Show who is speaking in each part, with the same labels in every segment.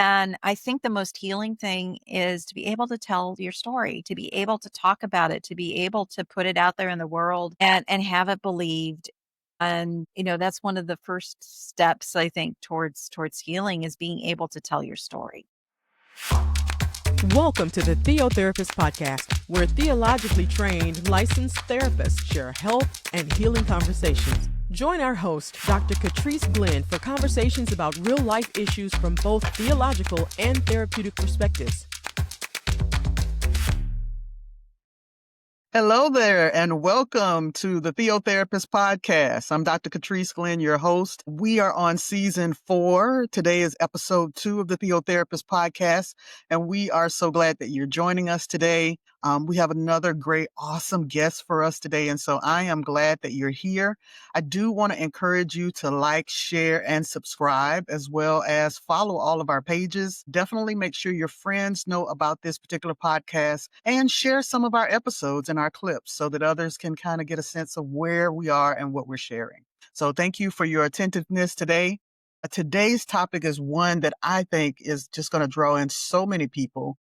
Speaker 1: And I think the most healing thing is to be able to tell your story, to be able to talk about it, to be able to put it out there in the world and have it believed. And, that's one of the first steps, I think, towards healing is being able to tell your story.
Speaker 2: Welcome to the TheoTherapist Podcast, where theologically trained licensed therapists share health and healing conversations. Join our host, Dr. Trice for conversations about real-life issues from both theological and therapeutic perspectives.
Speaker 3: Hello there, and welcome to the TheoTherapist Podcast. I'm Dr. Trice, your host. We are on season 4. Today is episode 2 of the TheoTherapist Podcast, and we are so glad that you're joining us today. We have another great, awesome guest for us today, and so I am glad that you're here. I do want to encourage you to like, share, and subscribe, as well as follow all of our pages. Definitely make sure your friends know about this particular podcast and share some of our episodes and our clips so that others can kind of get a sense of where we are and what we're sharing. So thank you for your attentiveness today. Today's topic is one that I think is just going to draw in so many people.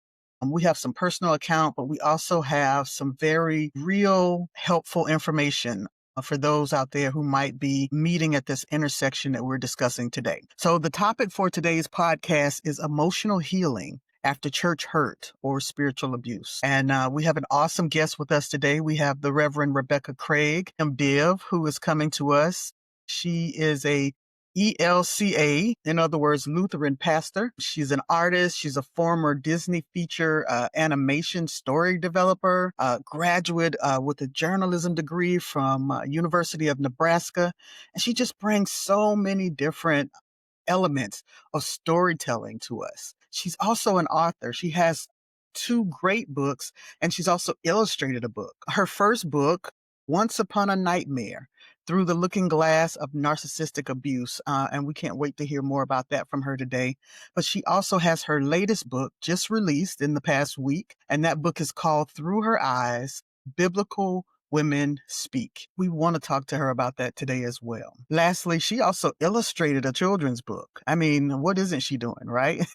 Speaker 3: We have some personal account, but we also have some very real, helpful information for those out there who might be meeting at this intersection that we're discussing today. So the topic for today's podcast is emotional healing after church hurt or spiritual abuse. And we have an awesome guest with us today. We have the Reverend Rebecca Craig, MDiv, who is coming to us. She is a ELCA, in other words, Lutheran pastor. She's an artist. She's a former Disney feature animation story developer, graduate with a journalism degree from University of Nebraska. And she just brings so many different elements of storytelling to us. She's also an author. She has 2 great books, and she's also illustrated a book. Her first book, Once Upon a Nightmare, Through the Looking Glass of Narcissistic Abuse. And we can't wait to hear more about that from her today. But she also has her latest book just released in the past week. And that book is called Through Her Eyes, Biblical Women Speak. We want to talk to her about that today as well. Lastly, she also illustrated a children's book. I mean, what isn't she doing, right?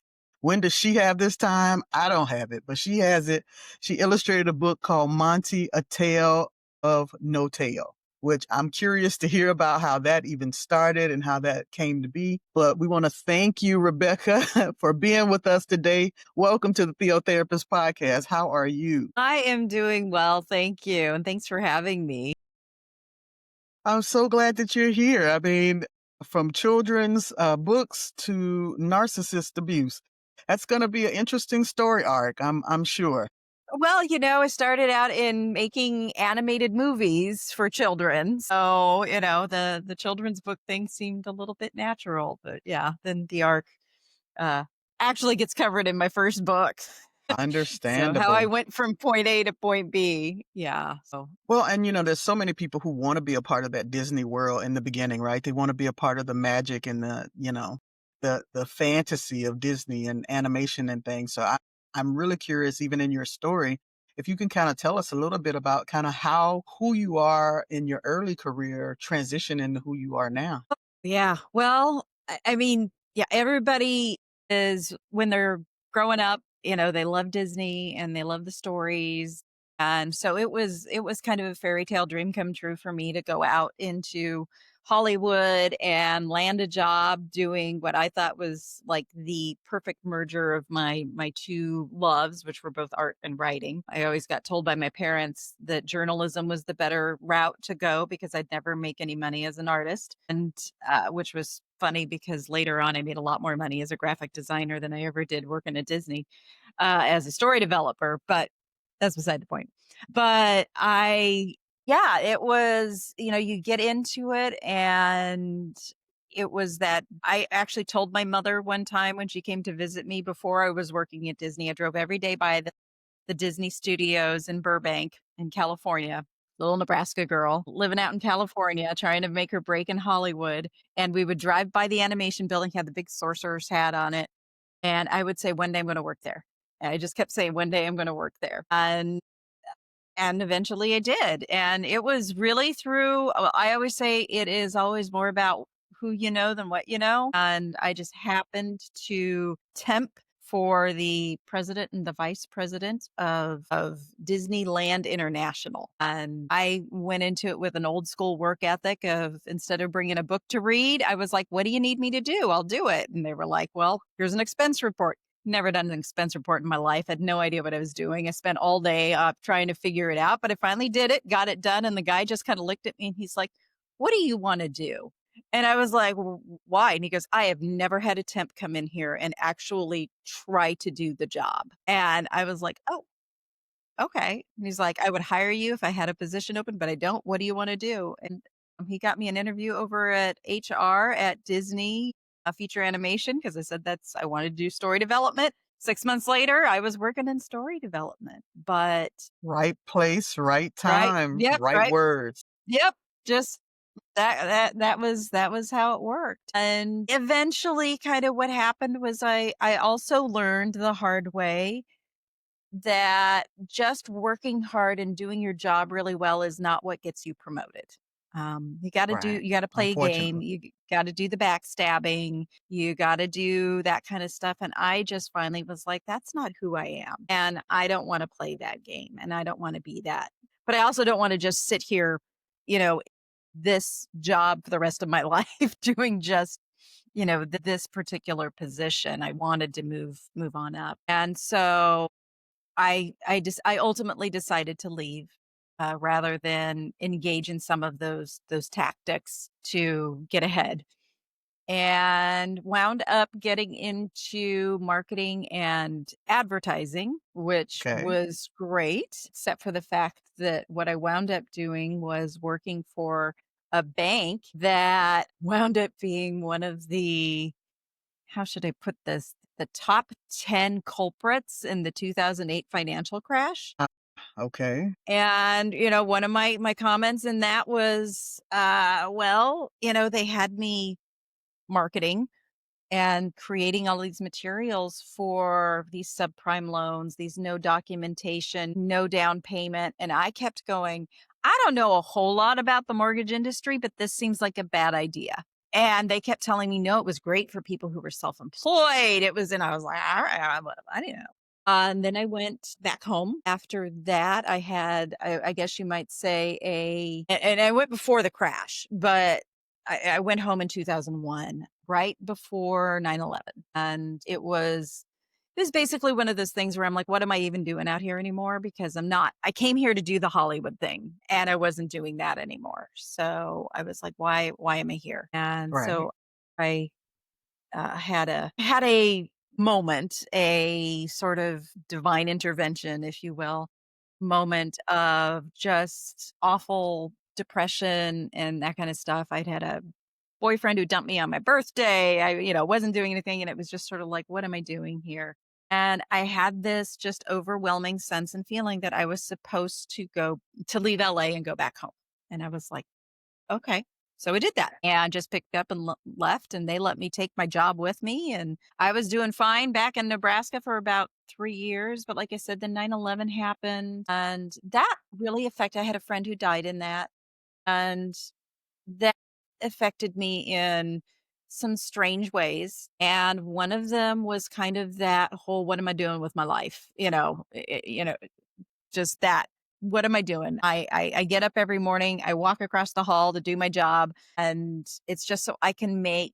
Speaker 3: When does she have this time? I don't have it, but she has it. She illustrated a book called Monty, A Tale of No Tale, which I'm curious to hear about how that even started and how that came to be. But we want to thank you, Rebecca, for being with us today. Welcome to the TheoTherapist Podcast. How are you?
Speaker 1: I am doing well. Thank you. And thanks for having me.
Speaker 3: I'm so glad that you're here. I mean, from children's books to narcissist abuse. That's going to be an interesting story arc, I'm sure.
Speaker 1: Well, I started out in making animated movies for children. So, the children's book thing seemed a little bit natural. But yeah, then the arc actually gets covered in my first book.
Speaker 3: Understandable.
Speaker 1: So how I went from point A to point B. Yeah. So
Speaker 3: well, and there's so many people who want to be a part of that Disney world in the beginning, right? They want to be a part of the magic and the fantasy of Disney and animation and things. So I'm really curious, even in your story, if you can kind of tell us a little bit about kind of who you are in your early career transition into who you are now.
Speaker 1: Yeah. Well, I mean, yeah, everybody is when they're growing up, they love Disney and they love the stories. And so it was kind of a fairy tale dream come true for me to go out into Hollywood and land a job doing what I thought was like the perfect merger of my 2 loves, which were both art and writing. I always got told by my parents that journalism was the better route to go because I'd never make any money as an artist, and which was funny because later on I made a lot more money as a graphic designer than I ever did working at Disney as a story developer. But that's beside the point. But yeah, it was, you get into it, and it was that I actually told my mother one time when she came to visit me before I was working at Disney. I drove every day by the Disney studios in Burbank in California, little Nebraska girl living out in California, trying to make her break in Hollywood. And we would drive by the animation building, had the big sorcerer's hat on it. And I would say, one day I'm going to work there. And I just kept saying, one day I'm going to work there. And eventually I did. And it was really through, I always say it is always more about who you know than what you know. And I just happened to temp for the president and the vice president of Disneyland International. And I went into it with an old school work ethic of, instead of bringing a book to read, I was like, what do you need me to do? I'll do it. And they were like, well, here's an expense report. Never done an expense report in my life. Had no idea what I was doing. I spent all day trying to figure it out, but I finally did it, got it done. And the guy just kind of looked at me and he's like, what do you want to do? And I was like, well, why? And he goes, I have never had a temp come in here and actually try to do the job. And I was like, oh, okay. And he's like, I would hire you if I had a position open, but I don't. What do you want to do? And he got me an interview over at HR at Disney, feature animation, because I said I wanted to do story development. 6 months later, I was working in story development, but
Speaker 3: Right place, right
Speaker 1: right.
Speaker 3: time,
Speaker 1: Yep.
Speaker 3: right
Speaker 1: Right.
Speaker 3: words.
Speaker 1: Yep. Just that was how it worked. And eventually kind of what happened was I also learned the hard way that just working hard and doing your job really well is not what gets you promoted. You got
Speaker 3: Right.
Speaker 1: to play a game.
Speaker 3: Unfortunately.
Speaker 1: You got to do the backstabbing. You got to do that kind of stuff. And I just finally was like, that's not who I am. And I don't want to play that game and I don't want to be that. But I also don't want to just sit here, you know, this job for the rest of my life doing just, this particular position. I wanted to move on up. And so I ultimately decided to leave rather than engage in some of those tactics to get ahead, and wound up getting into marketing and advertising, which
Speaker 3: Okay.
Speaker 1: was great, except for the fact that what I wound up doing was working for a bank that wound up being one of the, how should I put this? The top 10 culprits in the 2008 financial crash.
Speaker 3: Okay.
Speaker 1: And, one of my comments in that was, well, they had me marketing and creating all these materials for these subprime loans, these no documentation, no down payment. And I kept going, I don't know a whole lot about the mortgage industry, but this seems like a bad idea. And they kept telling me, no, it was great for people who were self-employed. And I was like, all right, I don't know. And then I went back home. After that, I had, I guess you might say, and I went before the crash, but I went home in 2001, right before 9/11. And it was basically one of those things where I'm like, what am I even doing out here anymore? Because I came here to do the Hollywood thing and I wasn't doing that anymore. So I was like, why am I here? And
Speaker 3: Right.
Speaker 1: so I had a moment, a sort of divine intervention, if you will, moment of just awful depression and that kind of stuff. I'd had a boyfriend who dumped me on my birthday. I, wasn't doing anything. And it was just sort of like, what am I doing here? And I had this just overwhelming sense and feeling that I was supposed to leave LA and go back home. And I was like, okay. So I did that and just picked up and left, and they let me take my job with me. And I was doing fine back in Nebraska for about 3 years. But like I said, then 9/11 happened, and that really I had a friend who died in that. And that affected me in some strange ways. And one of them was kind of that whole, what am I doing with my life? Just that. What am I doing? I get up every morning, I walk across the hall to do my job, and it's just so I can make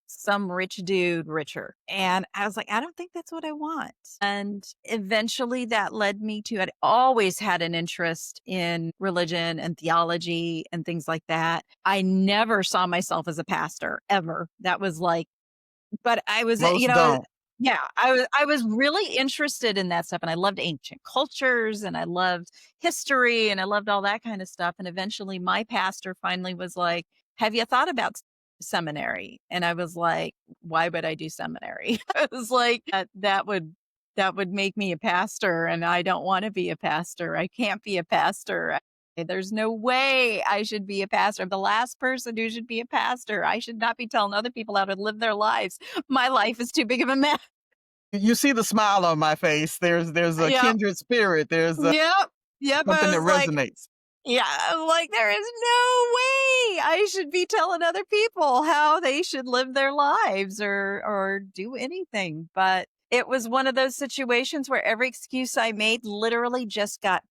Speaker 1: some rich dude richer. And I was like, I don't think that's what I want. And eventually that led me to, I'd always had an interest in religion and theology and things like that. I never saw myself as a pastor ever. That was like, but I was,
Speaker 3: Most don't.
Speaker 1: yeah, I was really interested in that stuff, and I loved ancient cultures, and I loved history, and I loved all that kind of stuff. And eventually my pastor finally was like, have you thought about seminary? And I was like, why would I do seminary? I was like, that would make me a pastor, and I don't want to be a pastor. I can't be a pastor. There's no way I should be a pastor. I'm the last person who should be a pastor. I should not be telling other people how to live their lives. My life is too big of a mess.
Speaker 3: You see the smile on my face. There's a
Speaker 1: Yep.
Speaker 3: kindred spirit. There's
Speaker 1: Yep. Yep.
Speaker 3: something
Speaker 1: I
Speaker 3: that
Speaker 1: was like,
Speaker 3: resonates.
Speaker 1: Yeah, I'm like, there is no way I should be telling other people how they should live their lives or do anything. But it was one of those situations where every excuse I made literally just got,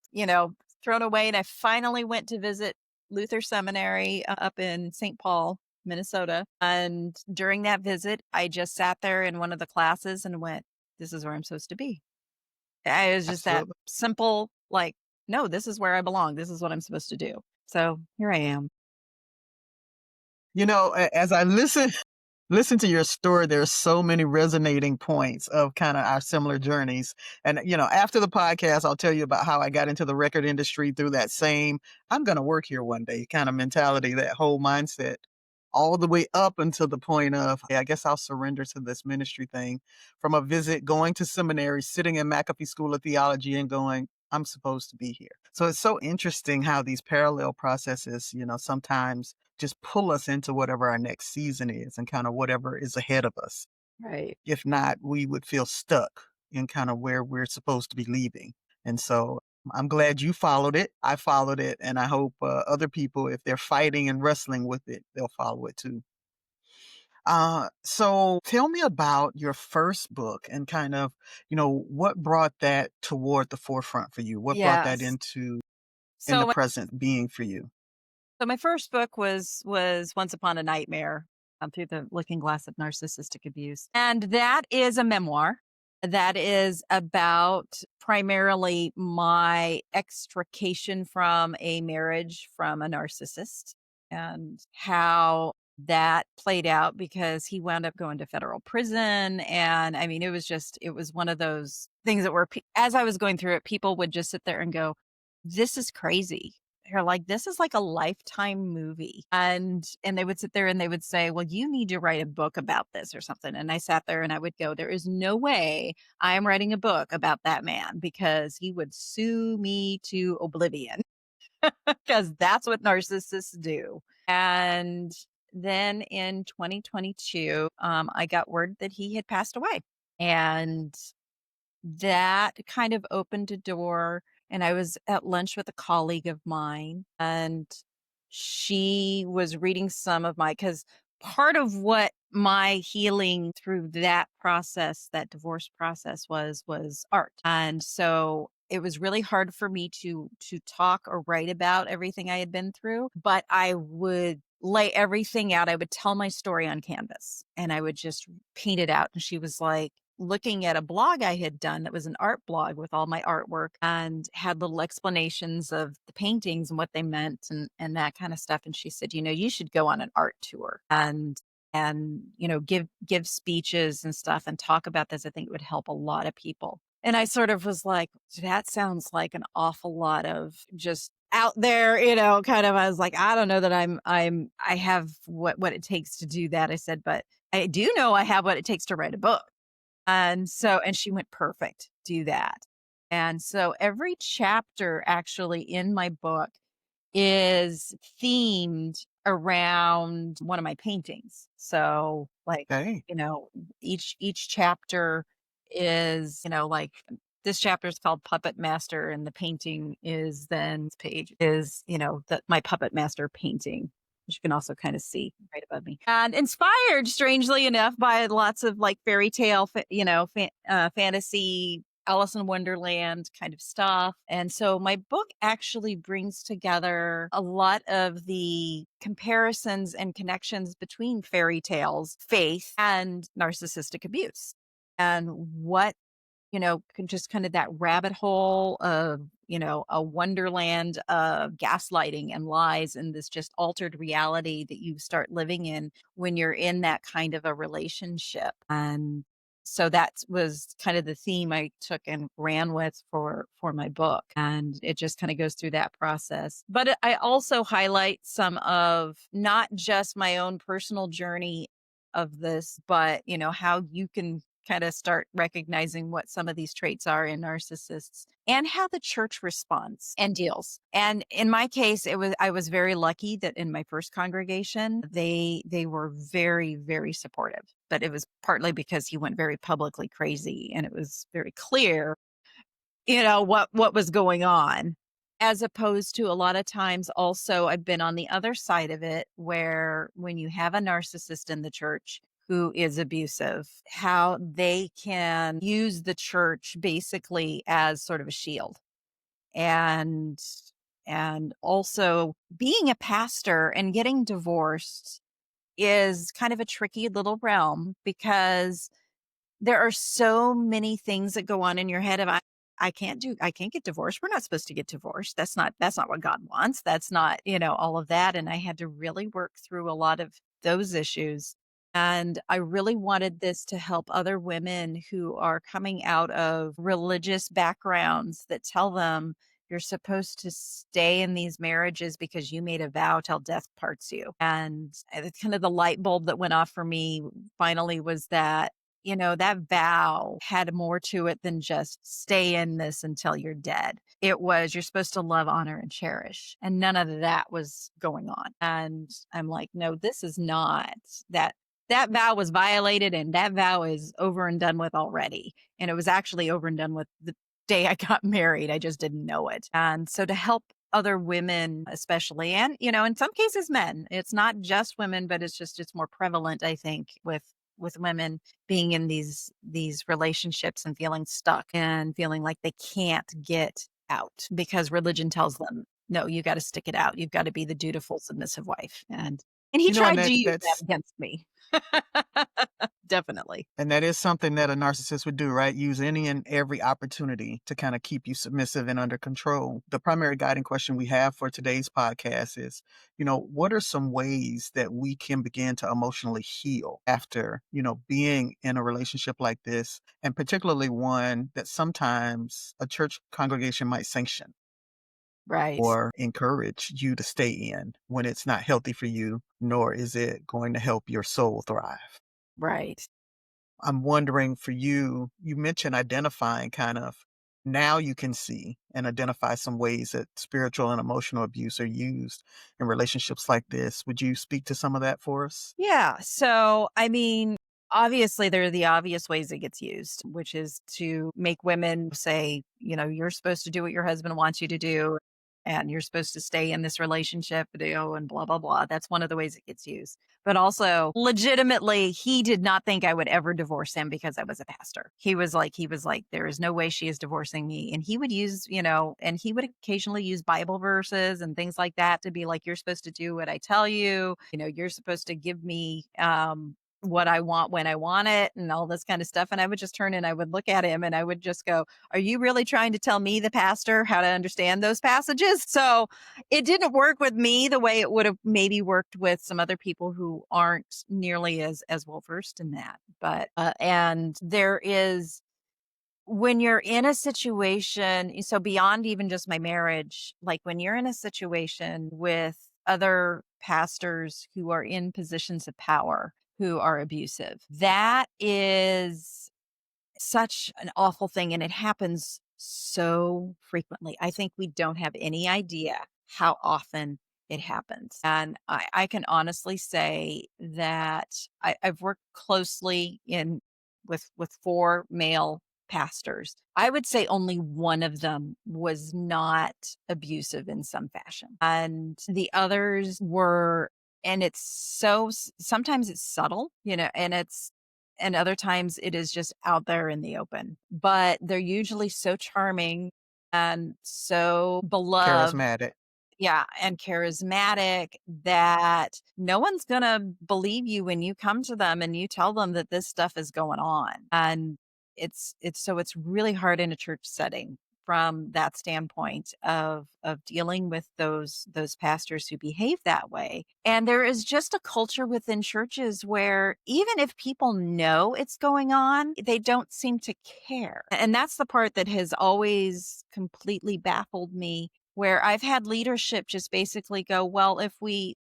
Speaker 1: thrown away. And I finally went to visit Luther Seminary up in St. Paul, Minnesota. And during that visit, I just sat there in one of the classes and went, this is where I'm supposed to be. It was just that
Speaker 3: Absolutely.
Speaker 1: simple, like, no, this is where I belong. This is what I'm supposed to do. So here I am.
Speaker 3: As I listen to your story, there's so many resonating points of kind of our similar journeys. And, after the podcast, I'll tell you about how I got into the record industry through that same, I'm going to work here one day kind of mentality, that whole mindset, all the way up until the point of, hey, I guess I'll surrender to this ministry thing, from a visit, going to seminary, sitting in McAfee School of Theology and going, I'm supposed to be here. So it's so interesting how these parallel processes, sometimes just pull us into whatever our next season is and kind of whatever is ahead of us.
Speaker 1: Right.
Speaker 3: If not, we would feel stuck in kind of where we're supposed to be leaving. And so I'm glad you followed it. I followed it. And I hope other people, if they're fighting and wrestling with it, they'll follow it too. So tell me about your first book and kind of, what brought that toward the forefront for you? What brought that
Speaker 1: Yes.
Speaker 3: into in the
Speaker 1: So,
Speaker 3: present being for you?
Speaker 1: so my first book was Once Upon a Nightmare, through the Looking Glass of Narcissistic Abuse, and that is a memoir that is about primarily my extrication from a marriage from a narcissist and how that played out because he wound up going to federal prison. And I mean, it was one of those things that were, as I was going through it, people would just sit there and go, this is crazy. They're like, this is like a Lifetime movie. And they would sit there and they would say, well, you need to write a book about this or something. And I sat there and I would go, there is no way I am writing a book about that man because he would sue me to oblivion because that's what narcissists do. And then in 2022, I got word that he had passed away. And that kind of opened a door. And I was at lunch with a colleague of mine, and she was reading some of because part of what my healing through that process, that divorce process was art. And so it was really hard for me to talk or write about everything I had been through, but I would lay everything out. I would tell my story on canvas and I would just paint it out. And she was like, looking at a blog I had done that was an art blog with all my artwork and had little explanations of the paintings and what they meant and that kind of stuff. And she said, you should go on an art tour and give speeches and stuff and talk about this. I think it would help a lot of people. And I sort of was like, that sounds like an awful lot of just out there, kind of. I was like, I don't know that I have what it takes to do that. I said, but I do know I have what it takes to write a book. And she went, perfect, do that. And so every chapter actually in my book is themed around one of my paintings. So like,
Speaker 3: Okay.
Speaker 1: each chapter is, like this chapter is called Puppet Master and the painting is then this page is, my Puppet Master painting, which you can also kind of see right above me. And inspired, strangely enough, by lots of like fairy tale, fantasy, Alice in Wonderland kind of stuff. And so my book actually brings together a lot of the comparisons and connections between fairy tales, faith, and narcissistic abuse. And what just kind of that rabbit hole of, a wonderland of gaslighting and lies and this just altered reality that you start living in when you're in that kind of a relationship. And so that was kind of the theme I took and ran with for my book. And it just kind of goes through that process. But I also highlight some of not just my own personal journey of this, but how you can kind of start recognizing what some of these traits are in narcissists and how the church responds and deals. And in my case, I was very lucky that in my first congregation, they were very, very supportive. But it was partly because he went very publicly crazy and it was very clear, what was going on. as opposed to a lot of times also I've been on the other side of it where when you have a narcissist in the church who is abusive, how they can use the church basically as sort of a shield. And also being a pastor and getting divorced is kind of a tricky little realm because there are so many things that go on in your head of I can't get divorced. We're not supposed to get divorced. That's not what God wants. That's not, all of that. And I had to really work through a lot of those issues. And I really wanted this to help other women who are coming out of religious backgrounds that tell them you're supposed to stay in these marriages because you made a vow till death parts you. And it's kind of the light bulb that went off for me finally was that that vow had more to it than just stay in this until you're dead. It was you're supposed to love, honor, and cherish. And none of that was going on. And I'm like, no, this is not that. That vow was violated and that vow is over and done with already. And it was actually over and done with the day I got married. I just didn't know it. And so to help other women, especially, and, in some cases, men, it's not just women, but it's more prevalent, I think, with women being in these relationships and feeling stuck and feeling like they can't get out because religion tells them, no, you got to stick it out. You've got to be the dutiful, submissive wife. And he
Speaker 3: And
Speaker 1: tried to use that against me. Definitely.
Speaker 3: and that is something that a narcissist would do, right? Use any and every opportunity to kind of keep you submissive and under control. The primary guiding question we have for today's podcast is, what are some ways that we can begin to emotionally heal after, being in a relationship like this, and particularly one that sometimes a church congregation might sanction
Speaker 1: Right.
Speaker 3: or encourage you to stay in when it's not healthy for you, nor is it going to help your soul thrive.
Speaker 1: Right.
Speaker 3: I'm wondering for you, you mentioned identifying kind of now you can see and identify some ways that spiritual and emotional abuse are used in relationships like this. Would you speak to some of that for us?
Speaker 1: Yeah. So, I mean, obviously, there are the obvious ways it gets used, which is to make women say, you're supposed to do what your husband wants you to do, and you're supposed to stay in this relationship, and blah, blah, blah. That's one of the ways it gets used. But also, legitimately, he did not think I would ever divorce him because I was a pastor. He was like, there is no way she is divorcing me. And he would use, and he would occasionally use Bible verses and things like that to be like, you're supposed to do what I tell you. You're supposed to give me what I want when I want it and all this kind of stuff. And I would just turn and I would look at him and I would just go, are you really trying to tell me, the pastor, how to understand those passages? So it didn't work with me the way it would have maybe worked with some other people who aren't nearly as well versed in that. But, and there is, when you're in a situation, so beyond even just my marriage, like when you're in a situation with other pastors who are in positions of power who are abusive, that is such an awful thing. And it happens so frequently. I think we don't have any idea how often it happens. And I can honestly say that I've worked closely with four male pastors. I would say only one of them was not abusive in some fashion. And the others were, and it's sometimes it's subtle, and other times it is just out there in the open. But they're usually so charming and so beloved,
Speaker 3: Charismatic.
Speaker 1: yeah, and charismatic that no one's going to believe you when you come to them and you tell them that this stuff is going on. And it's really hard in a church setting from that standpoint of dealing with those pastors who behave that way. And there is just a culture within churches where even if people know it's going on, they don't seem to care. And that's the part that has always completely baffled me, where I've had leadership just basically go, well, if we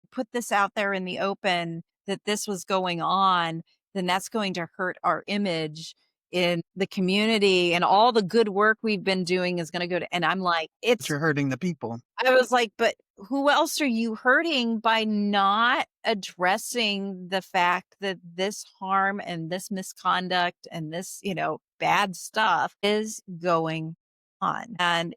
Speaker 1: put this out there in the open that this was going on, then that's going to hurt our image in the community and all the good work we've been doing is going to go to, and I'm like,
Speaker 3: But you're hurting the people.
Speaker 1: I was like, but who else are you hurting by not addressing the fact that this harm and this misconduct and this, bad stuff is going on? And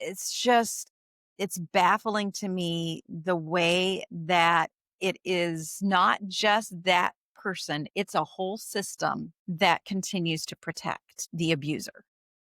Speaker 1: it's just, it's baffling to me the way that it is not just that person, it's a whole system that continues to protect the abuser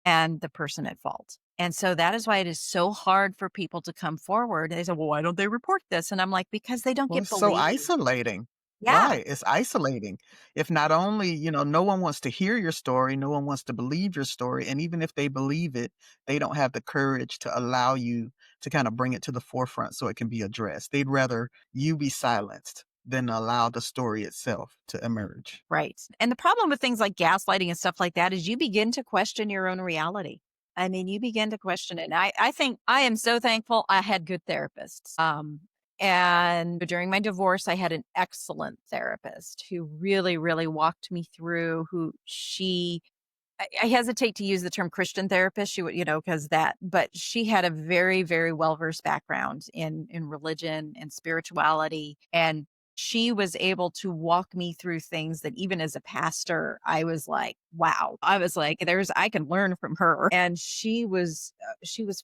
Speaker 1: and the person at fault. And so that is why it is so hard for people to come forward. They say, well, why don't they report this? And I'm like, because they don't
Speaker 3: Well,
Speaker 1: get
Speaker 3: it's so
Speaker 1: believed.
Speaker 3: isolating.
Speaker 1: Yeah,
Speaker 3: Right. It's isolating. If not only, no one wants to hear your story, no one wants to believe your story. And even if they believe it, they don't have the courage to allow you to kind of bring it to the forefront so it can be addressed. They'd rather you be silenced than allow the story itself to emerge.
Speaker 1: right. And the problem with things like gaslighting and stuff like that is you begin to question your own reality. I mean, you begin to question it. And I think I am so thankful I had good therapists. And during my divorce, I had an excellent therapist who really, really walked me through I hesitate to use the term Christian therapist. She would, because but she had a very, very well-versed background in religion and spirituality. And she was able to walk me through things that even as a pastor, I was like, wow. I was like, I can learn from her. And she was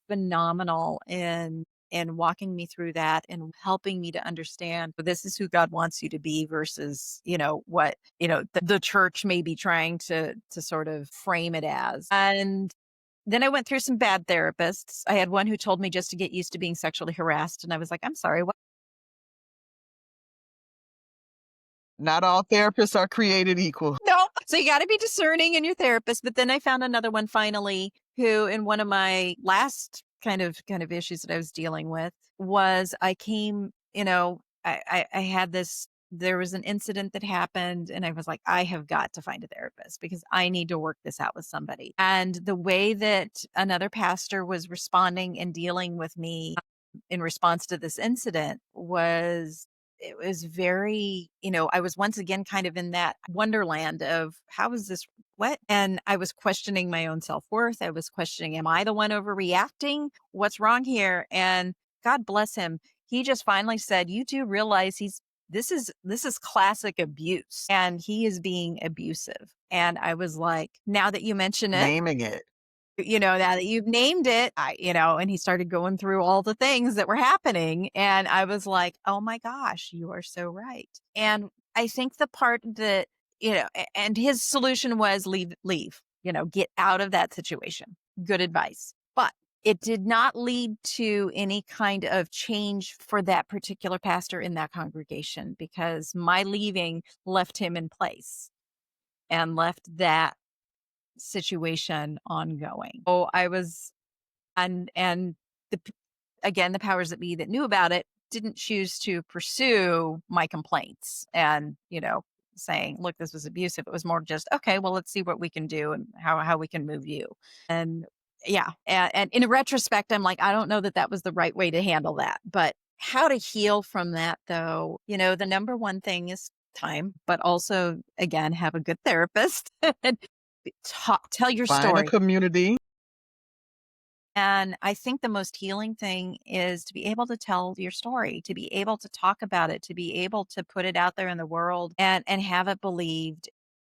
Speaker 1: phenomenal in walking me through that and helping me to understand this is who God wants you to be versus, what, the church may be trying to sort of frame it as. And then I went through some bad therapists. I had one who told me just to get used to being sexually harassed. And I was like, I'm sorry, what?
Speaker 3: Not all therapists are created equal.
Speaker 1: No. So you got to be discerning in your therapist. But then I found another one finally who, in one of my last kind of issues that I was dealing with, was I came, I had this. There was an incident that happened, and I was like, I have got to find a therapist because I need to work this out with somebody. And the way that another pastor was responding and dealing with me in response to this incident was it was very, I was once again kind of in that wonderland of how is this what? And I was questioning my own self-worth. I was questioning, am I the one overreacting? What's wrong here? And God bless him. He just finally said, you do realize this is classic abuse and he is being abusive. And I was like, now that you mention it,
Speaker 3: Naming it.
Speaker 1: now that you've named it, and he started going through all the things that were happening. And I was like, oh my gosh, you are so right. And I think the part that, and his solution was leave, get out of that situation. Good advice. But it did not lead to any kind of change for that particular pastor in that congregation because my leaving left him in place and left that situation ongoing. Oh, I was, and again, the powers that be that knew about it didn't choose to pursue my complaints and, saying, look, this was abusive. It was more just, okay, well, let's see what we can do and how we can move you. And yeah. And in retrospect, I'm like, I don't know that that was the right way to handle that, but how to heal from that though, the number one thing is time, but also again, have a good therapist and tell your
Speaker 3: Find a
Speaker 1: story.
Speaker 3: community.
Speaker 1: And I think the most healing thing is to be able to tell your story, to be able to talk about it, to be able to put it out there in the world and have it believed.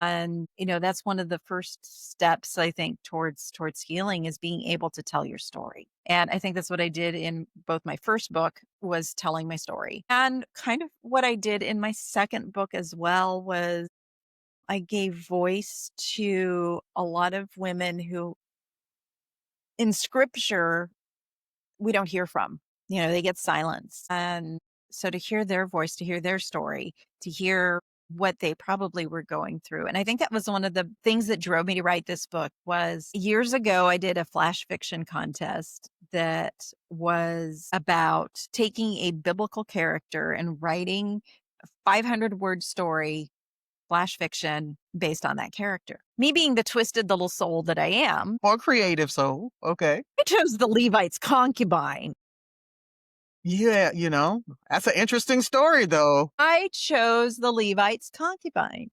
Speaker 1: And, that's one of the first steps I think towards healing is being able to tell your story. And I think that's what I did in both my first book was telling my story. And kind of what I did in my second book as well was I gave voice to a lot of women who in scripture we don't hear from. They get silenced. And so to hear their voice, to hear their story, to hear what they probably were going through. And I think that was one of the things that drove me to write this book was years ago, I did a flash fiction contest that was about taking a biblical character and writing a 500-word story, flash fiction based on that character. Me being the twisted little soul that I am,
Speaker 3: Or creative soul. Okay.
Speaker 1: I chose the Levite's concubine.
Speaker 3: Yeah, that's an interesting story though.
Speaker 1: I chose the Levite's concubine.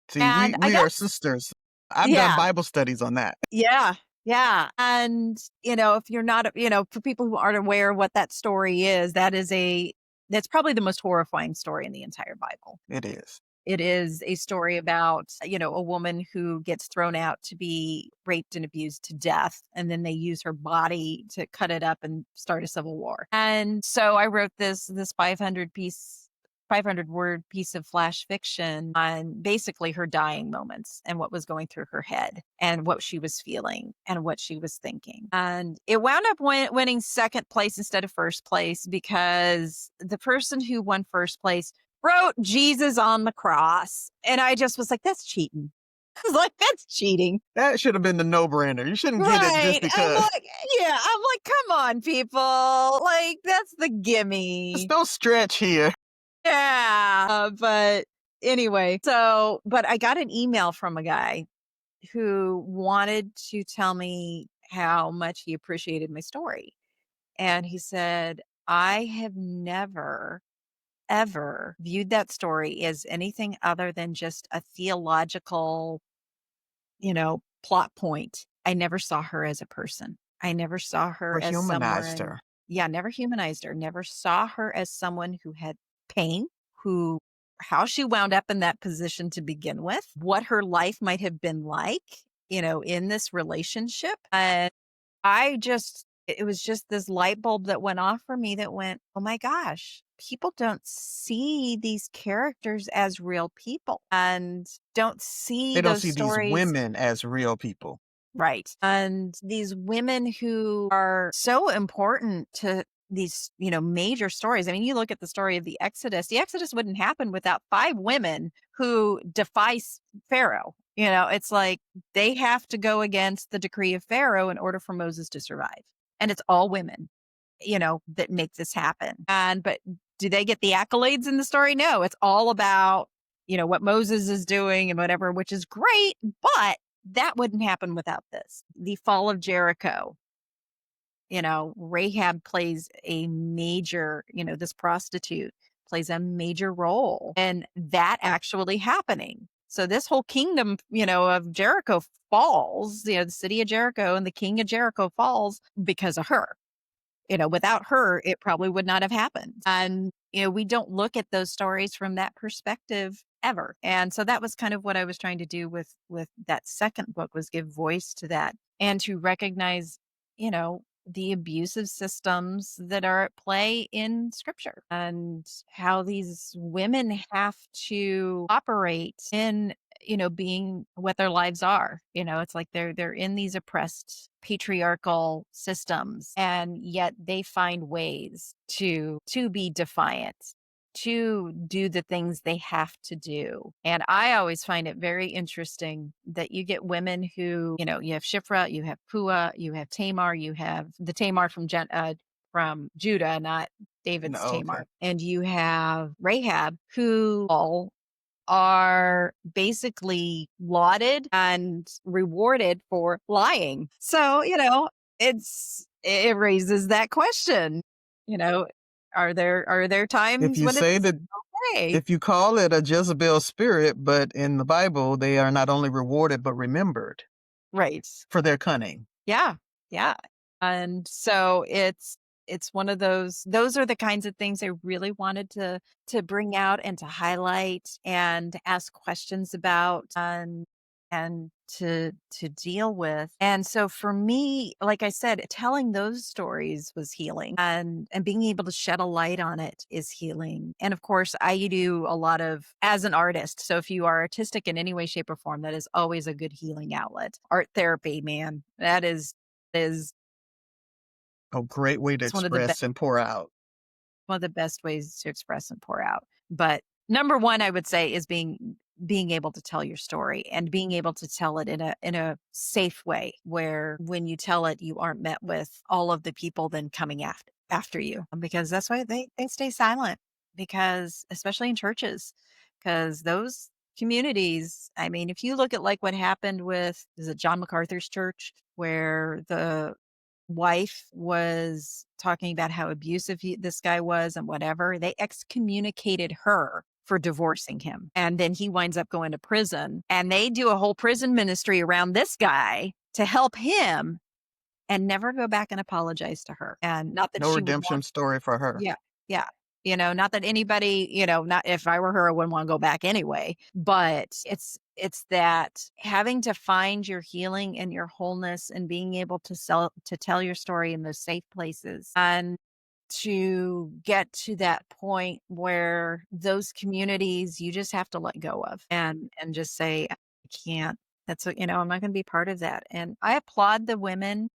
Speaker 3: See, we
Speaker 1: And I
Speaker 3: we
Speaker 1: got,
Speaker 3: are sisters. I've done
Speaker 1: yeah,
Speaker 3: Bible studies on that.
Speaker 1: yeah, yeah. And, if you're not, for people who aren't aware of what that story is, that's probably the most horrifying story in the entire Bible.
Speaker 3: It is.
Speaker 1: It is a story about, a woman who gets thrown out to be raped and abused to death. And then they use her body to cut it up and start a civil war. And so I wrote this 500 word piece of flash fiction on basically her dying moments and what was going through her head and what she was feeling and what she was thinking. And it wound up winning second place instead of first place because the person who won first place wrote Jesus on the cross. And I just was like, that's cheating. I was like, that's cheating.
Speaker 3: That should have been the no-brainer. You shouldn't get it just because.
Speaker 1: I'm like, come on, people. Like, that's the gimme.
Speaker 3: There's no stretch here.
Speaker 1: Yeah. But anyway, but I got an email from a guy who wanted to tell me how much he appreciated my story. And he said, I have never, ever viewed that story as anything other than just a theological, plot point. I never saw her as a person. I never saw her
Speaker 3: Or
Speaker 1: as
Speaker 3: humanized
Speaker 1: someone.
Speaker 3: her.
Speaker 1: Yeah, never humanized her. Never saw her as someone who had pain, how she wound up in that position to begin with, what her life might have been like, in this relationship. And it was just this light bulb that went off for me that went, oh my gosh, people don't see these characters as real people and don't see
Speaker 3: They don't
Speaker 1: those
Speaker 3: see
Speaker 1: stories.
Speaker 3: these women as real people.
Speaker 1: Right. And these women who are so important to these, major stories. I mean, you look at the story of the Exodus wouldn't happen without 5 women who defy Pharaoh. It's like they have to go against the decree of Pharaoh in order for Moses to survive. And it's all women, that make this happen. But do they get the accolades in the story? No, it's all about, what Moses is doing and whatever, which is great, but that wouldn't happen without this. The fall of Jericho, Rahab plays a major, this prostitute plays a major role in that actually happening. So this whole kingdom, of Jericho falls, the city of Jericho and the king of Jericho falls because of her. Without her, it probably would not have happened. And, we don't look at those stories from that perspective ever. And so that was kind of what I was trying to do with that second book, was give voice to that and to recognize, the abusive systems that are at play in scripture and how these women have to operate in, being what their lives are. It's like they're in these oppressed patriarchal systems, and yet they find ways to be defiant, to do the things they have to do. And I always find it very interesting that you get women who, you have Shiphrah, you have Puah, you have Tamar, you have the Tamar from Judah, not David's
Speaker 3: No,
Speaker 1: Tamar.
Speaker 3: okay.
Speaker 1: And you have Rahab, who all are basically lauded and rewarded for lying. So, it raises that question, are there times
Speaker 3: If you
Speaker 1: when
Speaker 3: say
Speaker 1: it's
Speaker 3: that,
Speaker 1: okay?
Speaker 3: if you call it a Jezebel spirit, but in the Bible, they are not only rewarded, but remembered
Speaker 1: Right.
Speaker 3: for their cunning.
Speaker 1: Yeah. Yeah. And so it's one of those are the kinds of things I really wanted to bring out and to highlight and to ask questions about and to deal with. And so for me, like I said, telling those stories was healing, and being able to shed a light on it is healing. And of course, I do a lot of, as an artist. So if you are artistic in any way, shape, or form, that is always a good healing outlet. Art therapy, man, that is
Speaker 3: A great way to
Speaker 1: it's one of the
Speaker 3: express and pour out.
Speaker 1: best ways to express and pour out. But number one, I would say, is being able to tell your story and being able to tell it in a safe way, where when you tell it, you aren't met with all of the people then coming after you, because that's why they stay silent, because especially in churches, because those communities, I mean, if you look at like what happened with, is it John MacArthur's church, where the wife was talking about how abusive this guy was and whatever, they excommunicated her for divorcing him. And then he winds up going to prison, and they do a whole prison ministry around this guy to help him, and never go back and apologize to her. And not that
Speaker 3: No
Speaker 1: she would
Speaker 3: redemption
Speaker 1: want,
Speaker 3: story for her.
Speaker 1: yeah, yeah. Not that anybody, not if I were her, I wouldn't want to go back anyway. But it's that having to find your healing and your wholeness and being able to tell your story in those safe places and to get to that point where those communities you just have to let go of and just say, I can't. That's what, I'm not going to be part of that. And I applaud the women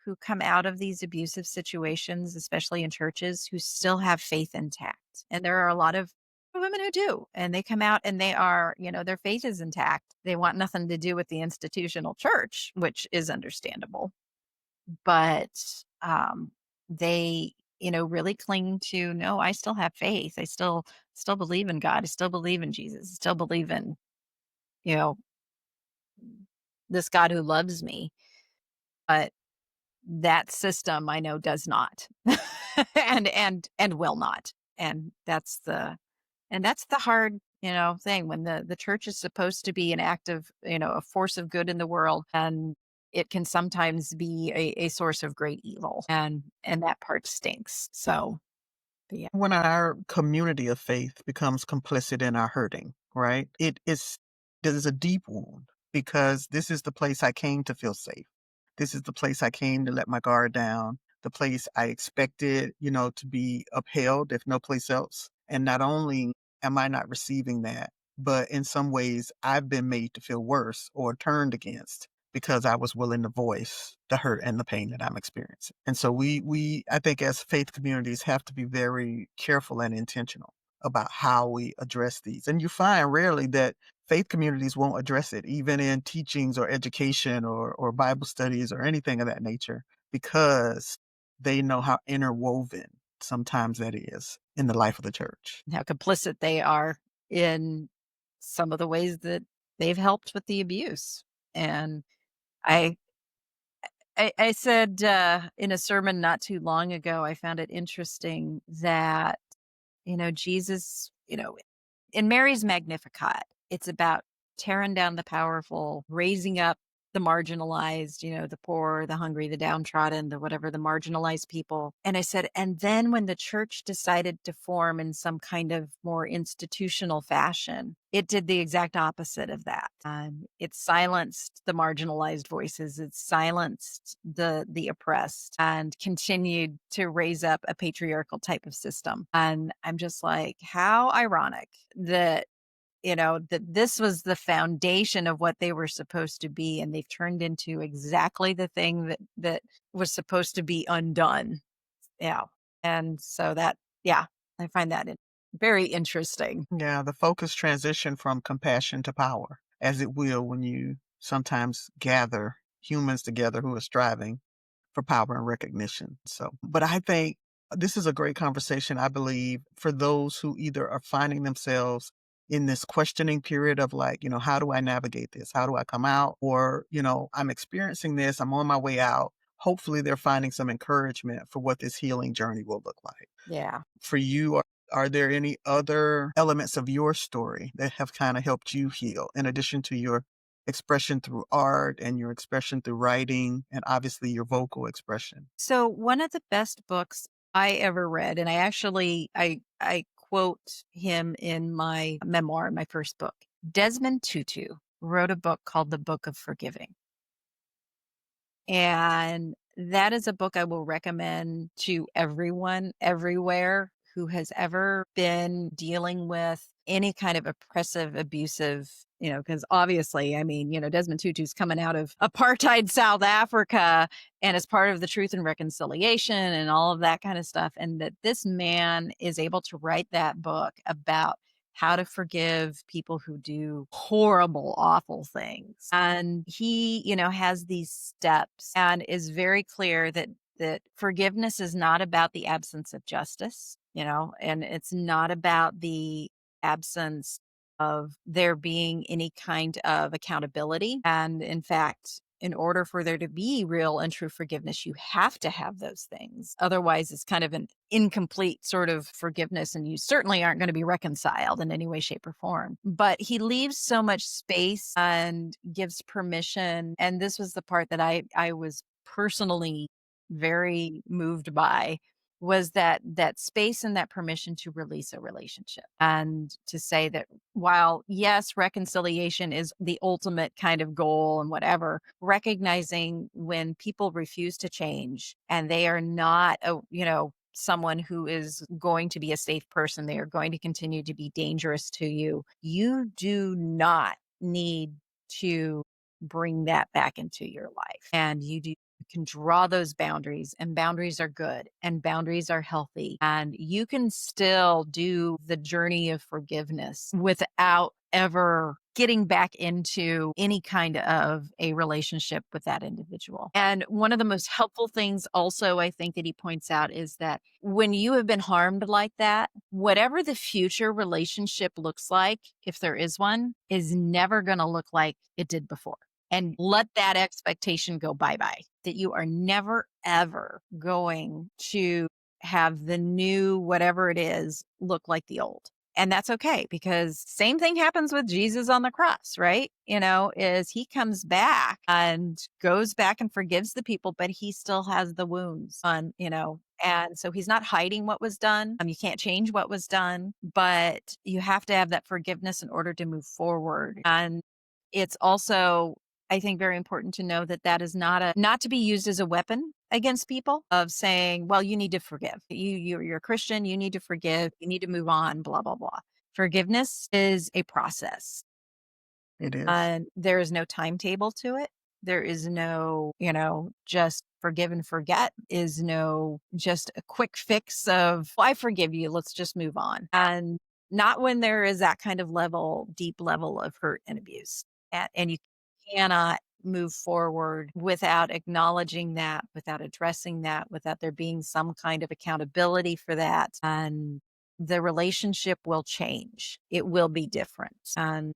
Speaker 1: who come out of these abusive situations, especially in churches, who still have faith intact. And there are a lot of women who do, and they come out and they are, their faith is intact. They want nothing to do with the institutional church, which is understandable. But they, really cling to, no, I still have faith. I still believe in God. I still believe in Jesus. I still believe in, you know, this God who loves me. But that system I know does not and will not. And that's the hard, thing when the church is supposed to be an active, a force of good in the world, and it can sometimes be a source of great evil. And that part stinks. So, but yeah.
Speaker 3: When our community of faith becomes complicit in our hurting, right? There's a deep wound because this is the place I came to feel safe. This is the place I came to let my guard down, the place I expected, to be upheld, if no place else. And not only am I not receiving that, but in some ways I've been made to feel worse or turned against because I was willing to voice the hurt and the pain that I'm experiencing. And so I think as faith communities have to be very careful and intentional about how we address these. And you find rarely that faith communities won't address it, even in teachings or education or Bible studies or anything of that nature, because they know how interwoven sometimes that is in the life of the church.
Speaker 1: How complicit they are in some of the ways that they've helped with the abuse. And I I said in a sermon not too long ago, I found it interesting that, Jesus, in Mary's Magnificat, it's about tearing down the powerful, raising up the marginalized, the poor, the hungry, the downtrodden, the whatever, the marginalized people. And I said, and then when the church decided to form in some kind of more institutional fashion, it did the exact opposite of that. It silenced the marginalized voices. It silenced the oppressed and continued to raise up a patriarchal type of system. And I'm just like, how ironic that that this was the foundation of what they were supposed to be, and they've turned into exactly the thing that was supposed to be undone. Yeah. And so yeah, I find that very interesting.
Speaker 3: Yeah, the focus transition from compassion to power, as it will when you sometimes gather humans together who are striving for power and recognition. So, but I think this is a great conversation, I believe, for those who either are finding themselves in this questioning period of like, how do I navigate this? How do I come out? Or, I'm experiencing this, I'm on my way out. Hopefully they're finding some encouragement for what this healing journey will look like.
Speaker 1: Yeah.
Speaker 3: For you, are there any other elements of your story that have kind of helped you heal in addition to your expression through art and your expression through writing and obviously your vocal expression?
Speaker 1: So one of the best books I ever read, and I quote him in my memoir, my first book. Desmond Tutu wrote a book called The Book of Forgiving. And that is a book I will recommend to everyone, everywhere, who has ever been dealing with any kind of oppressive, abusive, because obviously, I mean, Desmond Tutu's coming out of apartheid South Africa and is part of the Truth and Reconciliation and all of that kind of stuff. And that this man is able to write that book about how to forgive people who do horrible, awful things. And he, has these steps and is very clear that forgiveness is not about the absence of justice, and it's not about the absence of there being any kind of accountability. And in fact, in order for there to be real and true forgiveness, you have to have those things. Otherwise, it's kind of an incomplete sort of forgiveness, and you certainly aren't going to be reconciled in any way, shape, or form. But he leaves so much space and gives permission. And this was the part that I was personally very moved by. was that space and that permission to release a relationship and to say that while yes, reconciliation is the ultimate kind of goal and whatever, recognizing when people refuse to change and they are not someone who is going to be a safe person, they are going to continue to be dangerous to you. You do not need to bring that back into your life. And you can draw those boundaries, and boundaries are good and boundaries are healthy. And you can still do the journey of forgiveness without ever getting back into any kind of a relationship with that individual. And one of the most helpful things also I think that he points out is that when you have been harmed like that, whatever the future relationship looks like, if there is one, is never going to look like it did before. And let that expectation go bye-bye, that you are never, ever going to have the new whatever it is look like the old. And that's okay, because same thing happens with Jesus on the cross, right? Is he comes back and goes back and forgives the people, but he still has the wounds and so he's not hiding what was done. You can't change what was done, but you have to have that forgiveness in order to move forward. And it's also, I think, very important to know that that is not to be used as a weapon against people of saying, well, you need to forgive. You're a Christian, you need to forgive, you need to move on, blah, blah, blah. Forgiveness is a process.
Speaker 3: It is.
Speaker 1: And there is no timetable to it. There is no, just forgive and forget, is no just a quick fix of, "Well, I forgive you, let's just move on." And not when there is that kind of deep level of hurt and abuse. And you cannot move forward without acknowledging that, without addressing that, without there being some kind of accountability for that. And the relationship will change. It will be different.
Speaker 3: And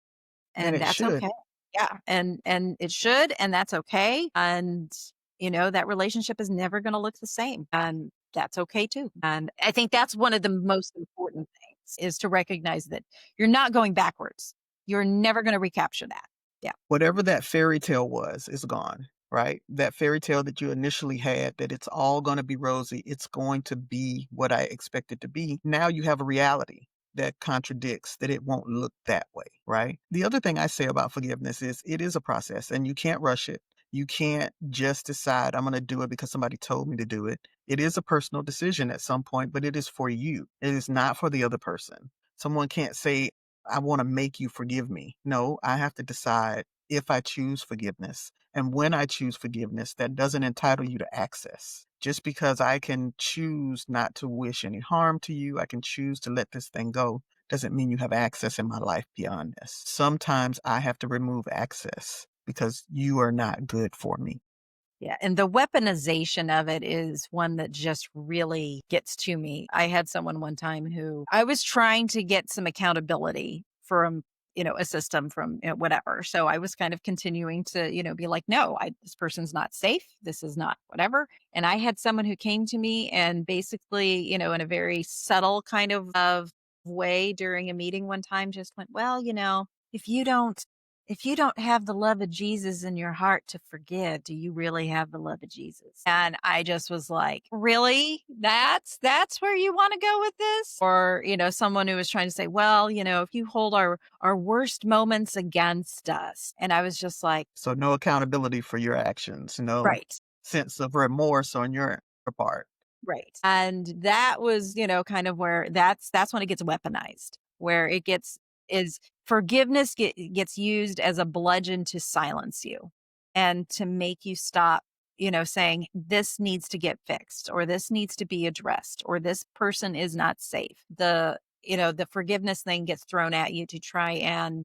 Speaker 1: And
Speaker 3: it
Speaker 1: that's
Speaker 3: should.
Speaker 1: okay. Yeah, and it should, and that's okay. And, that relationship is never gonna look the same, and that's okay too. And I think that's one of the most important things, is to recognize that you're not going backwards. You're never gonna recapture that. Yeah.
Speaker 3: Whatever that fairy tale was is gone, right? That fairy tale that you initially had, that it's all going to be rosy, it's going to be what I expect it to be. Now you have a reality that contradicts that it won't look that way, right? The other thing I say about forgiveness is it is a process and you can't rush it. You can't just decide, I'm going to do it because somebody told me to do it. It is a personal decision at some point, but it is for you. It is not for the other person. Someone can't say, I want to make you forgive me. No, I have to decide if I choose forgiveness. And when I choose forgiveness, that doesn't entitle you to access. Just because I can choose not to wish any harm to you, I can choose to let this thing go, doesn't mean you have access in my life beyond this. Sometimes I have to remove access because you are not good for me.
Speaker 1: Yeah, and the weaponization of it is one that just really gets to me. I had someone one time who I was trying to get some accountability from, a system from whatever. So I was kind of continuing to, be like, no, this person's not safe. This is not whatever. And I had someone who came to me and basically, in a very subtle kind of way during a meeting one time just went, well, if you don't if you don't have the love of Jesus in your heart to forgive, do you really have the love of Jesus? And I just was like, really? That's where you want to go with this? Or, someone who was trying to say, well, if you hold our worst moments against us. And I was just like,
Speaker 3: So no accountability for your actions, no
Speaker 1: right.
Speaker 3: sense of remorse on your part.
Speaker 1: Right. And that was, kind of where that's when it gets weaponized, where it is forgiveness gets used as a bludgeon to silence you and to make you stop, saying this needs to get fixed or this needs to be addressed or this person is not safe. The forgiveness thing gets thrown at you to try and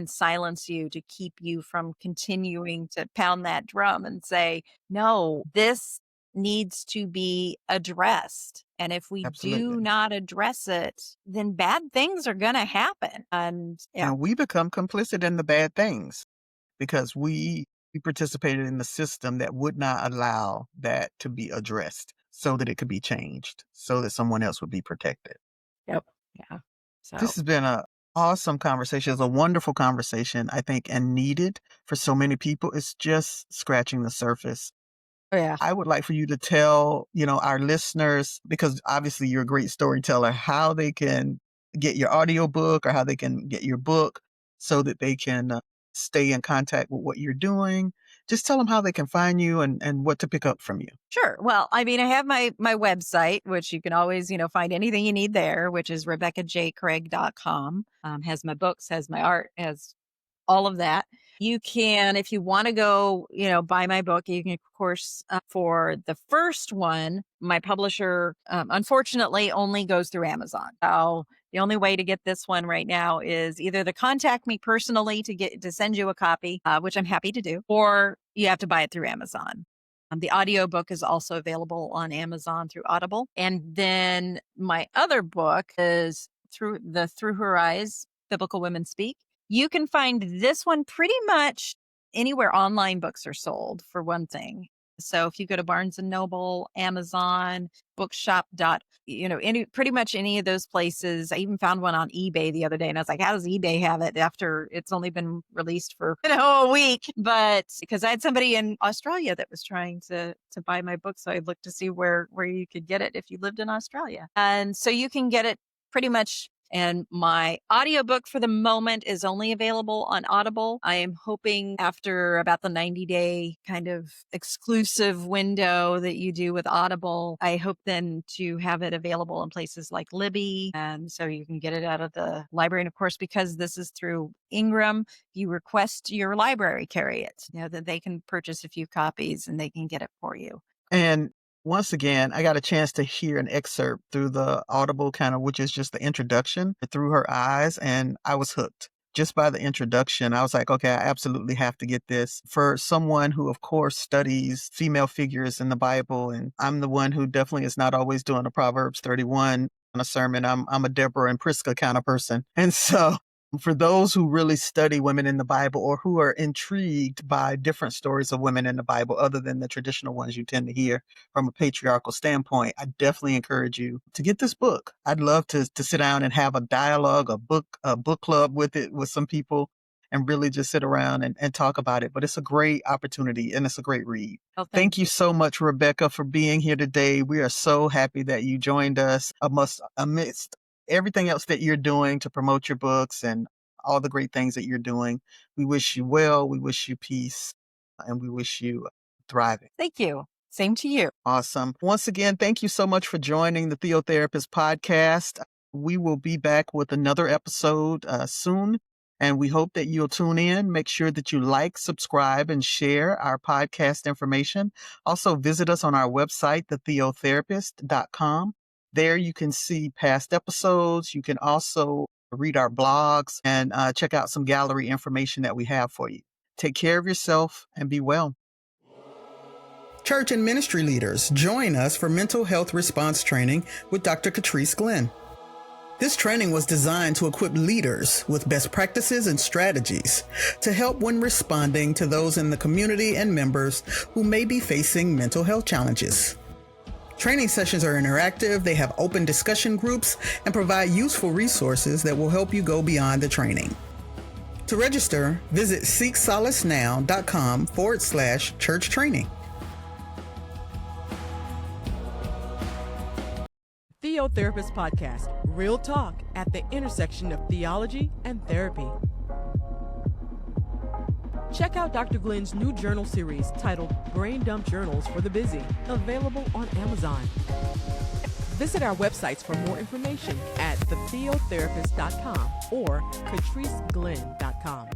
Speaker 1: silence you, to keep you from continuing to pound that drum and say, no, this needs to be addressed. And if we do
Speaker 3: Absolutely.
Speaker 1: not address it, then bad things are going to happen. And yeah,
Speaker 3: And we become complicit in the bad things because we participated in the system that would not allow that to be addressed so that it could be changed, so that someone else would be protected.
Speaker 1: yep, yeah.
Speaker 3: This
Speaker 1: So
Speaker 3: has been a awesome conversation. It's a wonderful conversation, I think, and needed for so many people. It's just scratching the surface.
Speaker 1: Oh, yeah.
Speaker 3: I would like for you to tell, our listeners, because obviously you're a great storyteller, how they can get your audiobook or how they can get your book so that they can stay in contact with what you're doing. Just tell them how they can find you and what to pick up from you.
Speaker 1: Sure. Well, I mean, I have my website, which you can always, find anything you need there, which is RebeccaJCraig.com. Has my books, has my art, has all of that. You can, if you want to go, buy my book, you can, of course, for the first one, my publisher, unfortunately, only goes through Amazon. So the only way to get this one right now is either to contact me personally to send you a copy, which I'm happy to do, or you have to buy it through Amazon. The audiobook is also available on Amazon through Audible. And then my other book is Through Her Eyes, Biblical Women Speak. You can find this one pretty much anywhere online books are sold, for one thing. So if you go to Barnes and Noble, Amazon, Bookshop. Pretty much any of those places. I even found one on eBay the other day, and I was like, how does eBay have it after it's only been released for a week? But because I had somebody in Australia that was trying to buy my book, so I looked to see where you could get it if you lived in Australia. And so you can get it pretty much. And my audiobook for the moment is only available on Audible. I am hoping after about the 90-day kind of exclusive window that you do with Audible, I hope then to have it available in places like Libby. And so you can get it out of the library. And of course, because this is through Ingram, you request your library carry it, that they can purchase a few copies and they can get it for you.
Speaker 3: And once again, I got a chance to hear an excerpt through the Audible which is just the introduction, Through Her Eyes, and I was hooked. Just by the introduction, I was like, okay, I absolutely have to get this. For someone who, of course, studies female figures in the Bible, and I'm the one who definitely is not always doing a Proverbs 31 on a sermon. I'm a Deborah and Prisca kind of person. And so for those who really study women in the Bible or who are intrigued by different stories of women in the Bible, other than the traditional ones you tend to hear from a patriarchal standpoint, I definitely encourage you to get this book. I'd love to sit down and have a dialogue, a book club with some people and really just sit around and talk about it. But it's a great opportunity and it's a great read.
Speaker 1: Oh,
Speaker 3: Thank you so much, Rebecca, for being here today. We are so happy that you joined us amidst everything else that you're doing to promote your books and all the great things that you're doing. We wish you well, we wish you peace, and we wish you thriving.
Speaker 1: Thank you. Same to you.
Speaker 3: Awesome. Once again, thank you so much for joining the TheoTherapist Podcast. We will be back with another episode soon, and we hope that you'll tune in. Make sure that you like, subscribe, and share our podcast information. Also, visit us on our website, TheoTherapist.com. There you can see past episodes. You can also read our blogs and check out some gallery information that we have for you. Take care of yourself and be well. Church and ministry leaders, join us for mental health response training with Dr. Trice Glenn. This training was designed to equip leaders with best practices and strategies to help when responding to those in the community and members who may be facing mental health challenges. Training sessions are interactive, they have open discussion groups, and provide useful resources that will help you go beyond the training. To register, visit seeksolacenow.com/church training.
Speaker 2: TheoTherapist Podcast, real talk at the intersection of theology and therapy. Check out Dr. Glenn's new journal series titled Brain Dump Journals for the Busy, available on Amazon. Visit our websites for more information at thetheotherapist.com or catriceglenn.com.